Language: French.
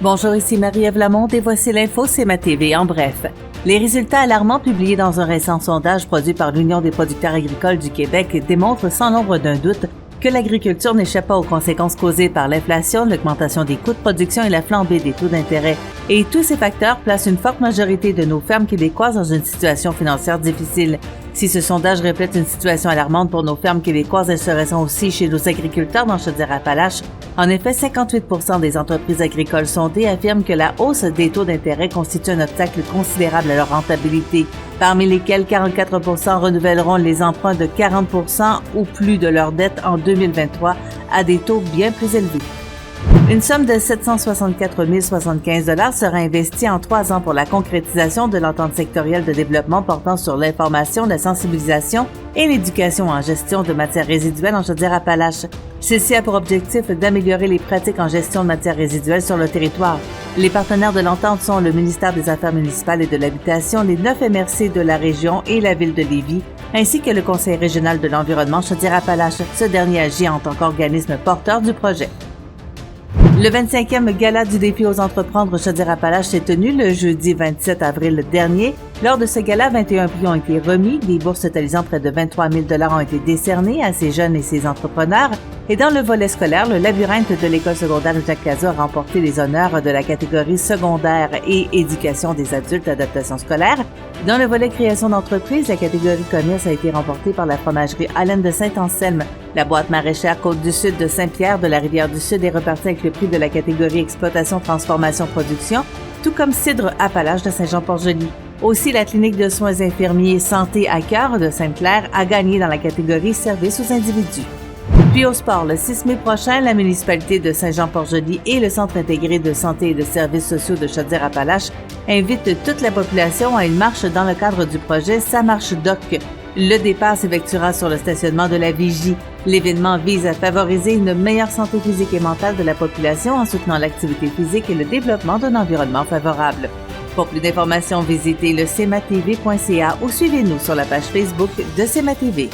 Bonjour, ici Marie-Ève Lamonde et voici l'info CMA TV en bref. Les résultats alarmants publiés dans un récent sondage produit par l'Union des producteurs agricoles du Québec démontrent sans l'ombre d'un doute que l'agriculture n'échappe pas aux conséquences causées par l'inflation, l'augmentation des coûts de production et la flambée des taux d'intérêt. Et tous ces facteurs placent une forte majorité de nos fermes québécoises dans une situation financière difficile. Si ce sondage reflète une situation alarmante pour nos fermes québécoises, elle se ressent aussi chez nos agriculteurs dans Chaudière-Appalaches. En effet, 58% des entreprises agricoles sondées affirment que la hausse des taux d'intérêt constitue un obstacle considérable à leur rentabilité, parmi lesquels 44% renouvelleront les emprunts de 40% ou plus de leur dette en 2023 à des taux bien plus élevés. Une somme de 764 075 $ sera investie en 3 ans pour la concrétisation de l'entente sectorielle de développement portant sur l'information, la sensibilisation et l'éducation en gestion de matières résiduelles en Chaudière-Appalaches. Ceci a pour objectif d'améliorer les pratiques en gestion de matières résiduelles sur le territoire. Les partenaires de l'entente sont le ministère des Affaires municipales et de l'Habitation, les 9 MRC de la région et la ville de Lévis, ainsi que le Conseil régional de l'environnement Chaudière-Appalaches. Ce dernier agit en tant qu'organisme porteur du projet. Le 25e gala du défi aux entreprendre Chaudière-Appalaches s'est tenu le jeudi 27 avril dernier. Lors de ce gala, 21 prix ont été remis. Des bourses totalisant près de 23 000 $ ont été décernées à ces jeunes et ces entrepreneurs. Et dans le volet scolaire, le labyrinthe de l'école secondaire Jacques Cazot a remporté les honneurs de la catégorie secondaire et éducation des adultes adaptation scolaire. Dans le volet création d'entreprise, la catégorie commerce a été remportée par la fromagerie Allen de Saint-Anselme. La boîte maraîchère Côte-du-Sud de Saint-Pierre de la Rivière-du-Sud est repartie avec le prix de la catégorie exploitation, transformation, production, tout comme Cidre Appalaches de Saint-Jean-Port-Joli. Aussi, la clinique de soins infirmiers Santé à cœur de Sainte-Claire a gagné dans la catégorie services aux individus. Puis au sport, le 6 mai prochain, la municipalité de Saint-Jean-Port-Joli et le Centre intégré de santé et de services sociaux de Chaudière-Appalaches invitent toute la population à une marche dans le cadre du projet Sa marche doc. Le départ s'effectuera sur le stationnement de la Vigie. L'événement vise à favoriser une meilleure santé physique et mentale de la population en soutenant l'activité physique et le développement d'un environnement favorable. Pour plus d'informations, visitez le cmatv.ca ou suivez-nous sur la page Facebook de CMA TV.